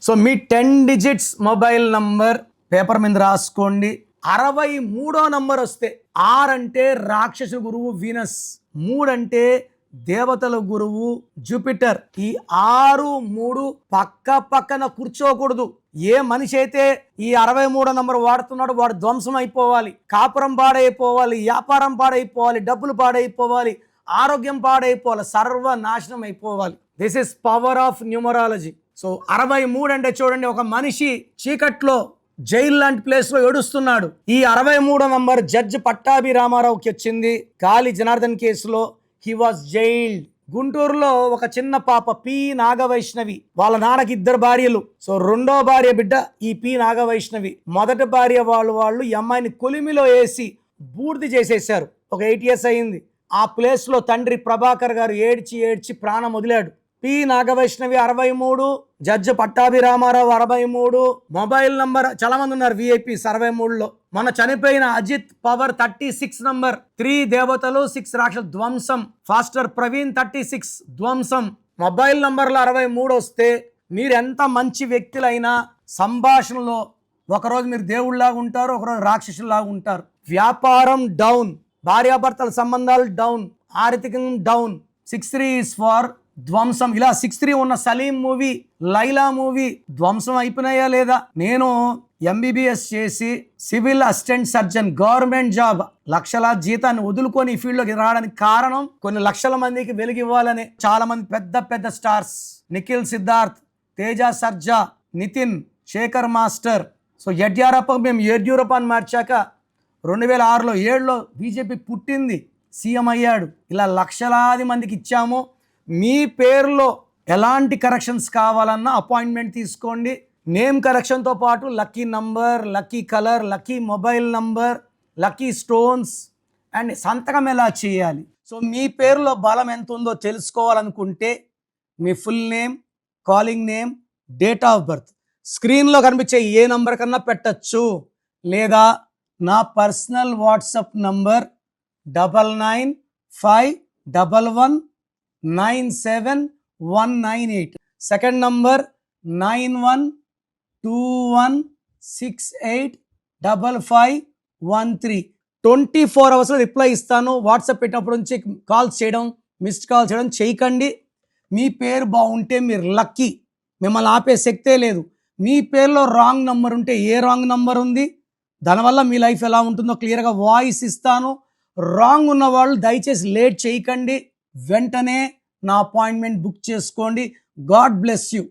So మీ 10 digits mobile number paper మీద రాసుకోండి. 63వ number వస్తే 6 అంటే రాక్షసు గురువు వీనస్, 3 అంటే దేవతల గురువు జూపిటర్. ఈ 6, 3 పక్క పక్కన కూర్చోకూడదు. ఏ మనిషి అయితే ఈ 63వ నంబర్ వాడుతున్నాడు వాడు ధ్వంసం అయిపోవాలి, కాపురం పాడైపోవాలి, వ్యాపారం పాడైపోవాలి, డబ్బులు పాడైపోవాలి, ఆరోగ్యం పాడైపోవాలి, సర్వనాశనం అయిపోవాలి. This is power of numerology. So 63 అంటే చూడండి, ఒక మనిషి చీకట్లో జైలు లాంటి ప్లేస్ లో ఏడుస్తున్నాడు. ఈ 63వ నంబర్ జడ్జి పట్టాభి రామారావుకి వచ్చింది. గాలి జనార్దన్ కేసులో హీ వాజ్ జైల్డ్. గుంటూరులో ఒక చిన్న పాప పి నాగవైష్ణవి, వాళ్ళ నాన్నకి 2 భార్యలు. సో 2వ భార్య బిడ్డ ఈ పి నాగవైష్ణవి. మొదటి భార్య వాళ్ళు ఈ అమ్మాయిని కొలిమిలో వేసి బూర్ది చేసేసారు. ఒక 8 years అయింది. ఆ ప్లేస్ లో తండ్రి ప్రభాకర్ గారు ఏడ్చి ప్రాణం వదిలాడు. P Nagavaishnavi 63, judge Pattabhi Ramarao 63. Mobile number చాలా మంది ఉన్నారు విఐపీస్ 63లో. మన చనిపోయిన అజిత్ పవర్ 36 నంబర్, 3 దేవతలు 6 రాక్షసు ధ్వంసం. ఫాస్టర్ ప్రవీణ్ 36 ధ్వంసం. మొబైల్ నంబర్లో 63 వస్తే మీరు ఎంత మంచి వ్యక్తులైనా సంభాషణలో ఒకరోజు మీరు దేవుళ్లాగా ఉంటారు, ఒకరోజు రాక్షసులాగా ఉంటారు. వ్యాపారం డౌన్, భార్యాభర్తల సంబంధాలు డౌన్, ఆర్థికం డౌన్. 63 ఈస్ ఫార్ ధ్వంసం. ఇలా 63 ఉన్న సలీం మూవీ, లైలా మూవీ ధ్వంసం అయిపోయినాయా లేదా? నేను ఎంబీబీఎస్ చేసి civil assistant surgeon, government job, లక్షల జీతాన్ని వదులుకొని ఈ ఫీల్డ్లోకి రావడానికి కారణం కొన్ని లక్షల మందికి వెలుగివ్వాలని. చాలా మంది పెద్ద stars, Nikhil Siddharth, Teja Sarja, Nithiin, Sekhar master. So Yediyurappa మేము యడ్యూరప్ప అని మార్చాక 2006లో 7లో బీజేపీ పుట్టింది, సీఎం అయ్యాడు. ఇలా లక్షలాది మందికి ఇచ్చాము. మీ పేరులో ఎలాంటి కరెక్షన్స్ కావాలన్నా అపాయింట్మెంట్ తీసుకోండి. నేమ్ కరెక్షన్తో పాటు lucky number, lucky colour, lucky mobile number, lucky stones and సంతకం ఎలా చేయాలి. సో మీ పేరులో బలం ఎంత ఉందో తెలుసుకోవాలనుకుంటే మీ full name, calling name, date of birth స్క్రీన్లో కనిపించే ఏ నంబర్ కన్నా పెట్టచ్చు. లేదా నా personal WhatsApp number 9951197198. Second number 9121685513. 24 hours reply ఇస్తాను. వాట్సాప్ పెట్టినప్పుడు నుంచి కాల్స్ చేయడం, మిస్డ్ కాల్ చేయడం చేయకండి. మీ పేరు బాగుంటే మీరు లక్కీ, మిమ్మల్ని ఆపే శక్తే లేదు. మీ పేరులో రాంగ్ నంబర్ ఉంటే ఏ రాంగ్ నంబర్ ఉంది, దానివల్ల మీ లైఫ్ ఎలా ఉంటుందో క్లియర్గా వాయిస్ ఇస్తాను. రాంగ్ ఉన్న వాళ్ళు దయచేసి లేట్ చేయకండి, వెంటనే నా అపాయింట్మెంట్ బుక్ చేసుకోండి. God bless you.